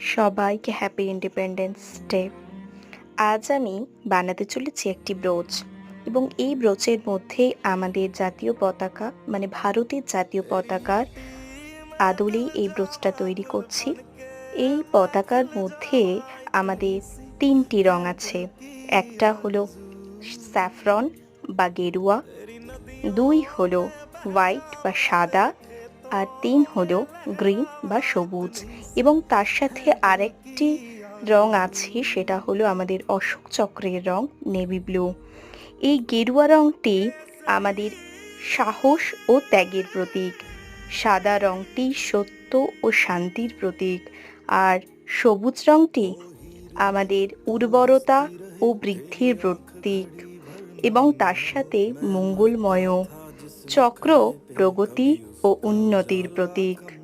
সবাইকে happy independence day. আজ আমি বানাতে চলেছি একটি ব্রোচ এবং এই ব্রোচের মধ্যে আমাদের জাতীয় পতাকা মানে ভারতের জাতীয় পতাকার আদলেই এই ব্রোচটা তৈরি করছি। এই পতাকার মধ্যে আমাদের ৩টি রং আছে। একটা হলো স্যাফরন বা গেরুয়া, ২ হলো হোয়াইট বা সাদা, আর ৩ হলো গ্রিন বা সবুজ। এবং তার সাথে আরেকটি রং আছে, সেটা হলো আমাদের অশোক চক্রের রং নেভি ব্লু। এই গেরুয়া রংটি আমাদের সাহস ও ত্যাগের প্রতীক, সাদা রংটি সত্য ও শান্তির প্রতীক, আর সবুজ রংটি আমাদের উর্বরতা ও বৃদ্ধির প্রতীক এবং তার সাথে মঙ্গলময় চক্র প্রগতি ও উন্নতির প্রতীক।